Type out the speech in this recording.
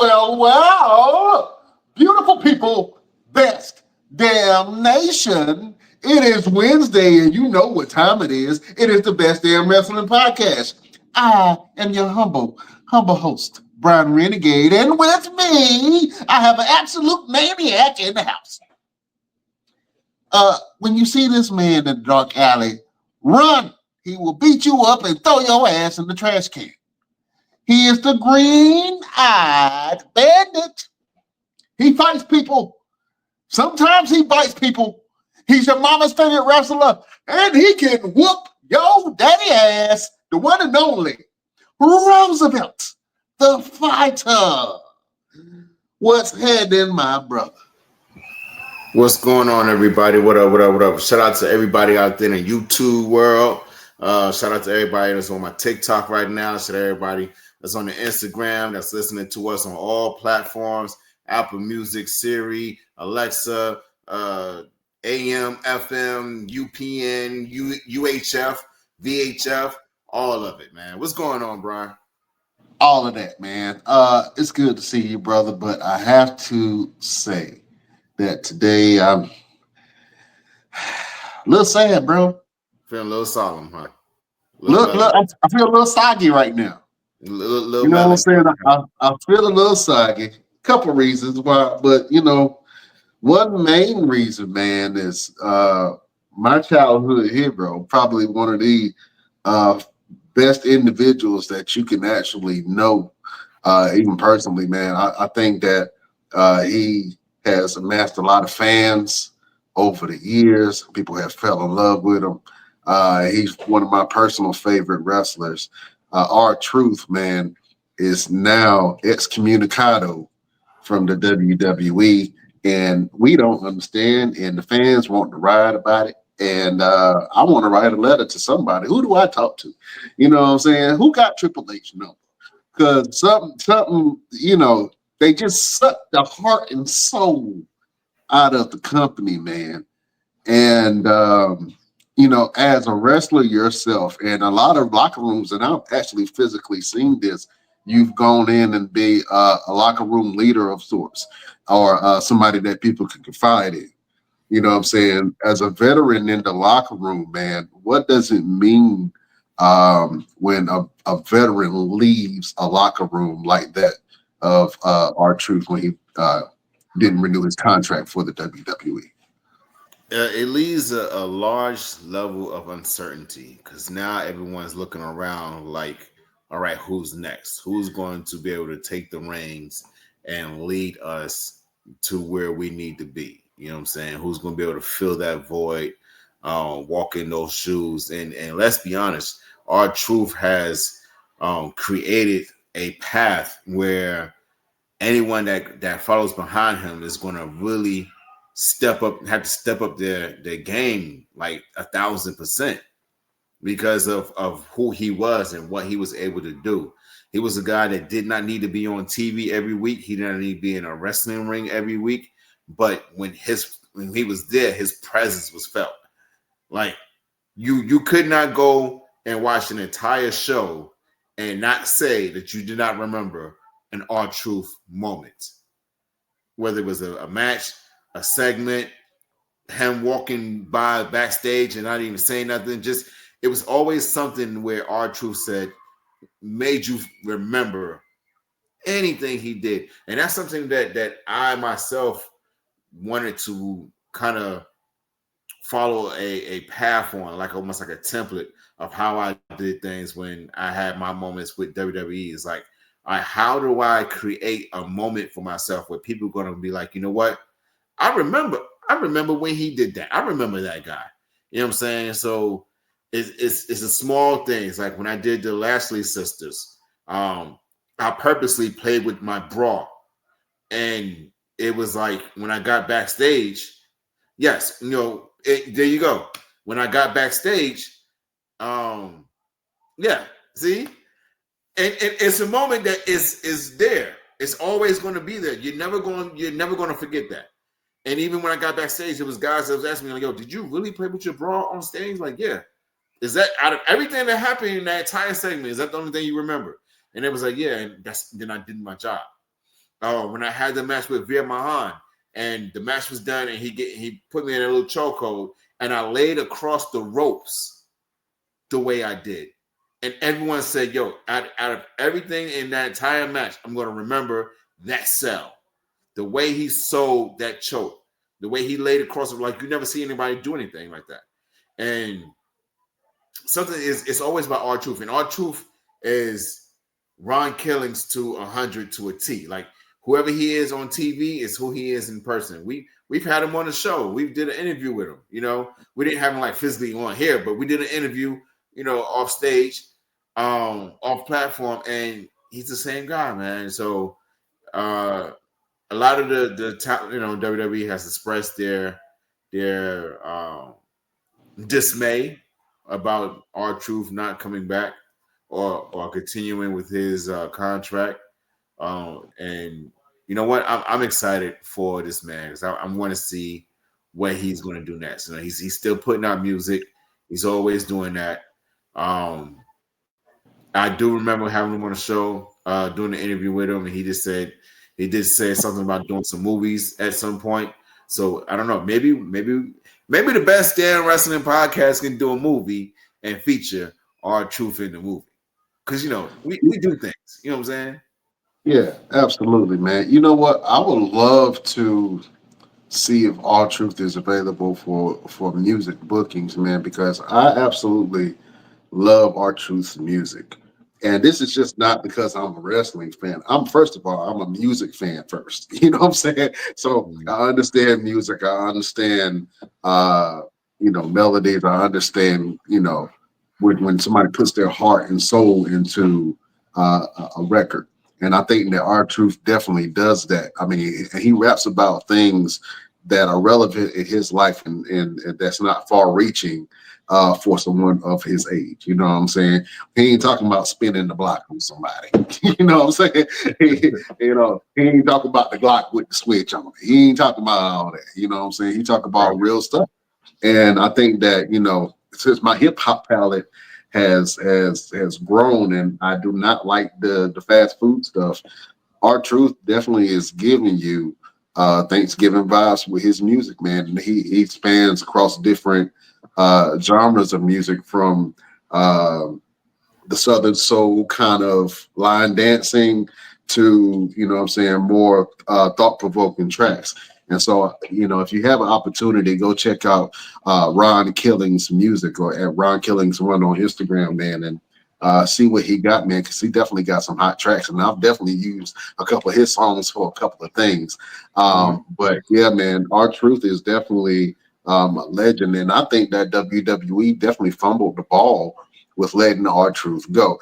Well, beautiful people, best damn nation. It is Wednesday, and you know what time it is. It is the Best Damn Wrestling Podcast. I am your humble host, Brian Renegade, and with me, I have an absolute maniac in the house. When you see this man in the dark alley, run. He will beat you up and throw your ass in the trash can. He is the green-eyed bandit. He fights people. Sometimes he bites people. He's your mama's favorite wrestler, and he can whoop your daddy ass, the one and only Roosevelt, the fighter. What's happening, my brother? What's going on, everybody? What up? Shout out to everybody out there in the YouTube world. Shout out to everybody that's on my TikTok right now. Shout out to everybody that's on the Instagram, that's listening to us on all platforms: Apple Music, Siri, Alexa, AM, FM, UPN, UHF, VHF, all of it, man. What's going on, Brian? All of that, man. It's good to see you, brother, but I have to say that today I'm a little sad, bro. Feeling a little solemn, huh? Look, I feel a little soggy right now. Little you know what I'm saying? melon. I feel a little soggy. Couple reasons why, but one main reason, man, is my childhood hero, probably one of the best individuals that you can actually know, even personally, man. I think that he has amassed a lot of fans over the years. People have fell in love with him. He's one of my personal favorite wrestlers. R-Truth, man, is now excommunicado from the WWE, and we don't understand, and the fans want to ride about it. And I want to write a letter to somebody. Who do I talk to? You know what I'm saying? Who got Triple H number? Because something, they just suck the heart and soul out of the company, man. And as a wrestler yourself, and a lot of locker rooms, and I've actually physically seen this, you've gone in and be a locker room leader of sorts, or somebody that people can confide in. You know what I'm saying? As a veteran in the locker room, man, what does it mean when a veteran leaves a locker room like that of R-Truth when he didn't renew his contract for the WWE? It leaves a large level of uncertainty because now everyone's looking around like, all right, who's next? Who's going to be able to take the reins and lead us to where we need to be? You know what I'm saying? Who's going to be able to fill that void, walk in those shoes? And let's be honest, R-Truth has created a path where anyone that follows behind him is going to really have to step up their game like 1,000% because of who he was and what he was able to do. He was a guy that did not need to be on TV every week. He didn't need to be in a wrestling ring every week. But when he was there, his presence was felt. Like you could not go and watch an entire show and not say that you did not remember an R-Truth moment, whether it was a match, a segment, him walking by backstage and not even saying nothing. Just it was always something where R-Truth said made you remember anything he did, and that's something that I myself wanted to kind of follow a path on, like almost like a template of how I did things when I had my moments with WWE. It's like, all right, how do I create a moment for myself where people are going to be like, you know what? I remember when he did that. I remember that guy. You know what I'm saying? So it's a small things. Like when I did the Lashley sisters, I purposely played with my bra. And it was like when I got backstage, yes, there you go. When I got backstage, see? And it's a moment that is there. It's always going to be there. You're never going to forget that. And even when I got backstage, there was guys that was asking me, like, yo, did you really play with your bra on stage? Like, yeah. Is that out of everything that happened in that entire segment? Is that the only thing you remember? And it was like, yeah, and then I did my job. when I had the match with Veer Mahan, and the match was done, and he put me in a little chokehold, and I laid across the ropes the way I did. And everyone said, yo, out of everything in that entire match, I'm going to remember that sell. The way he sold that choke, the way he laid across it, like you never see anybody do anything like that. And something is, it's always about R-Truth. And R-Truth is Ron Killings to 100 to a T. Like whoever he is on TV is who he is in person. We've had him on the show. We did an interview with him. You know, we didn't have him like physically on here, but we did an interview, you know, off stage, off platform, and he's the same guy, man. So a lot of the you know, WWE has expressed their dismay about R-Truth not coming back or continuing with his contract. And you know what? I'm excited for this man because I want to see what he's going to do next. You know, he's still putting out music. He's always doing that. Um, I do remember having him on the show, doing the interview with him, and he did say something about doing some movies at some point. So I don't know. Maybe the best damn wrestling podcast can do a movie and feature R-Truth in the movie. Because you know, we do things. You know what I'm saying? Yeah, absolutely, man. You know what? I would love to see if All Truth is available for music bookings, man, because I absolutely love our truth's music. And this is just not because I'm a wrestling fan. I'm first of all, I'm a music fan first. You know what I'm saying? So Mhm. I understand music. I understand melodies. I understand, when somebody puts their heart and soul into a record. And I think that our truth definitely does that. I mean, he raps about things that are relevant in his life and that's not far reaching for someone of his age. You know what I'm saying? He ain't talking about spinning the block on somebody. You know what I'm saying? He ain't talking about the Glock with the switch on it. He ain't talking about all that. You know what I'm saying? He talk Right. about real stuff. And I think that, since my hip hop palette has grown and I do not like the fast food stuff, our truth definitely is giving you Thanksgiving vibes with his music, man. And he spans across different genres of music from the Southern soul kind of line dancing to, what I'm saying, more thought provoking tracks. And so, if you have an opportunity, go check out Ron Killings' music or at Ron Killings One on Instagram, man, and see what he got, man, because he definitely got some hot tracks. And I've definitely used a couple of his songs for a couple of things. Mhm. But yeah, man, our truth is definitely a legend. And I think that WWE definitely fumbled the ball with letting our truth go.